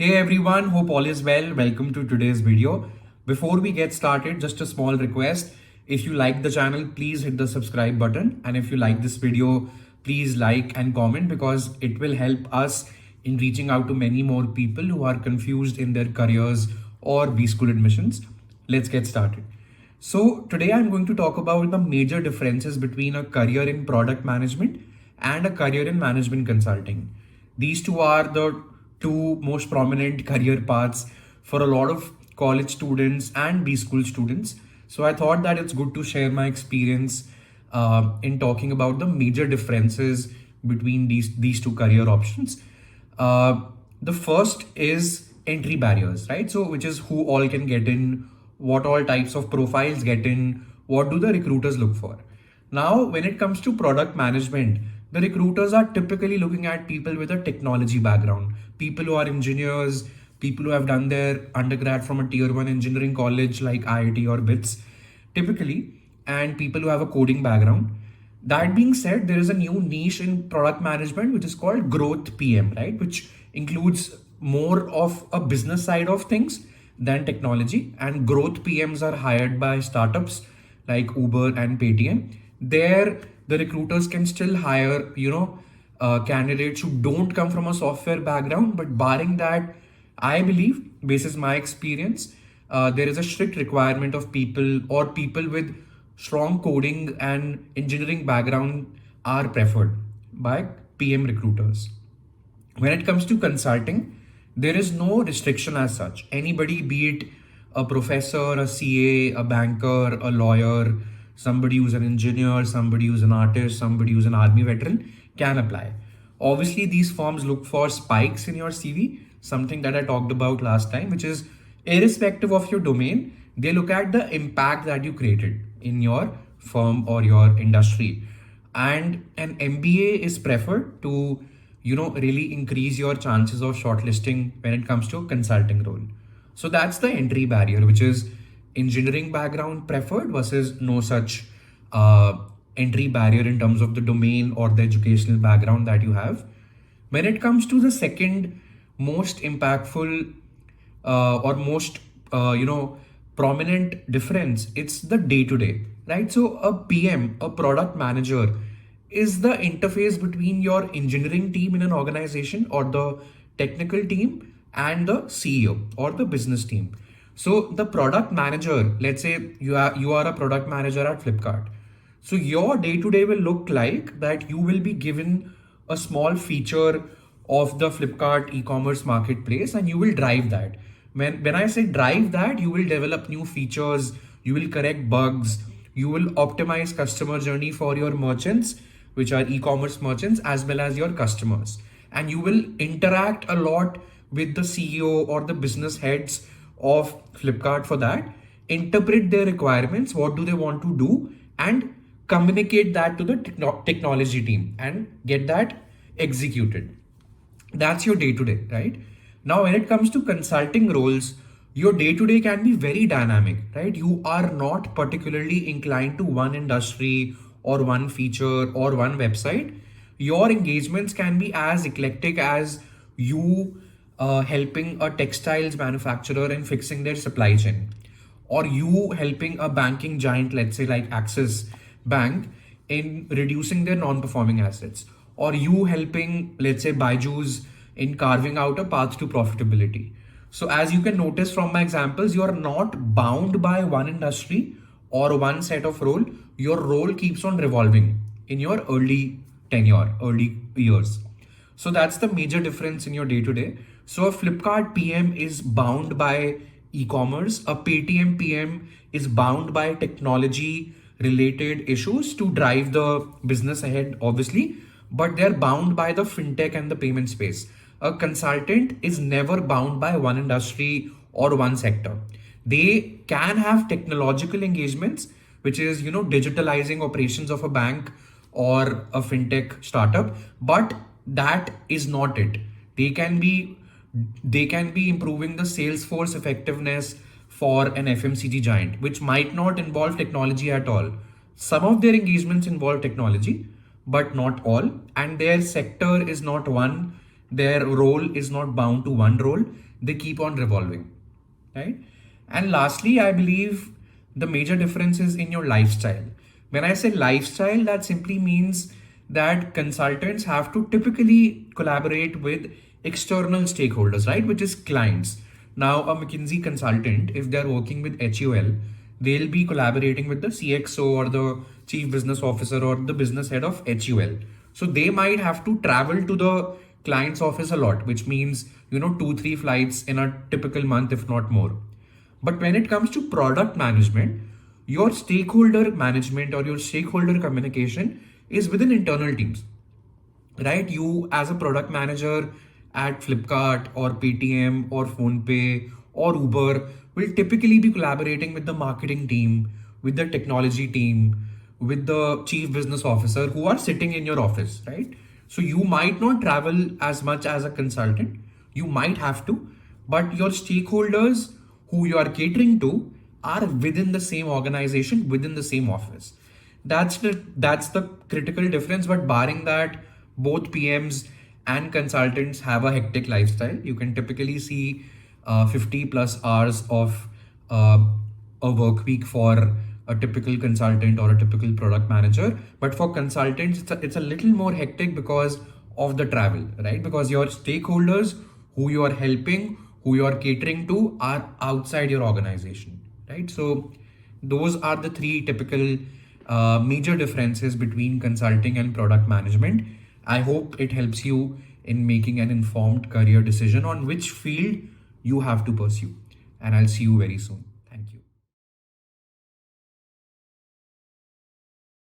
Hey everyone, hope all is well. Welcome to today's video. Before we get started, just a small request. If you like the channel, please hit the subscribe button. And if you like this video, please like and comment because it will help us in reaching out to many more people who are confused in their careers or B school admissions. Let's get started. So today I'm going to talk about the major differences between a career in product management and a career in management consulting. These two are the two most prominent career paths for a lot of college students and B school students. So I thought that it's good to share my experience in talking about the major differences between these two career options. The first is entry barriers, right? So which is who all can get in, what all types of profiles get in, what do the recruiters look for. Now, when it comes to product management, the recruiters are typically looking at people with a technology background, people who are engineers, people who have done their undergrad from a tier 1 engineering college like IIT or BITS, typically, and people who have a coding background. That being said, there is a new niche in product management which is called growth PM, right? Which includes more of a business side of things than technology. And growth PMs are hired by startups like Uber and Paytm. There, the recruiters can still hire, candidates who don't come from a software background. But barring that, I believe, basis my experience, there is a strict requirement of people or people with strong coding and engineering background are preferred by PM recruiters. When it comes to consulting, there is no restriction as such. Anybody, be it a professor, a CA, a banker, a lawyer, somebody who's an engineer, somebody who's an artist, somebody who's an army veteran, can apply. Obviously, these firms look for spikes in your CV, something that I talked about last time, which is irrespective of your domain, they look at the impact that you created in your firm or your industry. And an MBA is preferred to really increase your chances of shortlisting when it comes to a consulting role. So that's the entry barrier, which is engineering background preferred versus no such entry barrier in terms of the domain or the educational background that you have. When it comes to the second most impactful or most prominent difference, it's the day to day, right? So a PM, a product manager, is the interface between your engineering team in an organization or the technical team and the CEO or the business team. So the product manager, let's say you are a product manager at Flipkart. So your day to day will look like that you will be given a small feature of the Flipkart e-commerce marketplace and you will drive that. When I say drive that, you will develop new features, you will correct bugs, you will optimize customer journey for your merchants, which are e-commerce merchants, as well as your customers. And you will interact a lot with the CEO or the business heads of Flipkart for that, interpret their requirements, what do they want to do, and communicate that to the technology team and get that executed. That's your day to day, right? Now, when it comes to consulting roles, your day to day can be very dynamic, right? You are not particularly inclined to one industry or one feature or one website. Your engagements can be as eclectic as you helping a textiles manufacturer in fixing their supply chain, or you helping a banking giant, let's say like Axis Bank, in reducing their non-performing assets, or you helping, let's say, Byju's in carving out a path to profitability. So as you can notice from my examples, you are not bound by one industry or one set of role. Your role keeps on revolving in your early tenure, early years. So that's the major difference in your day to day. So a Flipkart PM is bound by e-commerce. A Paytm PM is bound by technology related issues to drive the business ahead, obviously, but they're bound by the fintech and the payment space. A consultant is never bound by one industry or one sector. They can have technological engagements, which is, digitalizing operations of a bank or a fintech startup, but that is not it. They can be improving the sales force effectiveness for an FMCG giant, which might not involve technology at all. Some of their engagements involve technology, but not all. And their sector is not one Their role is not bound to one role. They keep on revolving, right? And lastly, I believe the major difference is in your lifestyle. When I say lifestyle, that simply means that consultants have to typically collaborate with external stakeholders, right? Which is clients. Now, a McKinsey consultant, if they're working with HUL, they'll be collaborating with the CXO or the chief business officer or the business head of HUL. So they might have to travel to the client's office a lot, which means, 2, 3 flights in a typical month, if not more. But when it comes to product management, your stakeholder management or your stakeholder communication is within internal teams, right? You, as a product manager at Flipkart or Paytm or PhonePe or Uber, will typically be collaborating with the marketing team, with the technology team, with the chief business officer who are sitting in your office, right? So you might not travel as much as a consultant. You might have to, but your stakeholders who you are catering to are within the same organization, within the same office. That's the critical difference. But barring that, both PMs and consultants have a hectic lifestyle. You can typically see 50 plus hours of uh, a work week for a typical consultant or a typical product manager. But for consultants, it's a little more hectic because of the travel, right? Because your stakeholders who you are helping, who you are catering to, are outside your organization, right? So those are the three typical major differences between consulting and product management. I hope it helps you in making an informed career decision on which field you have to pursue. And I'll see you very soon.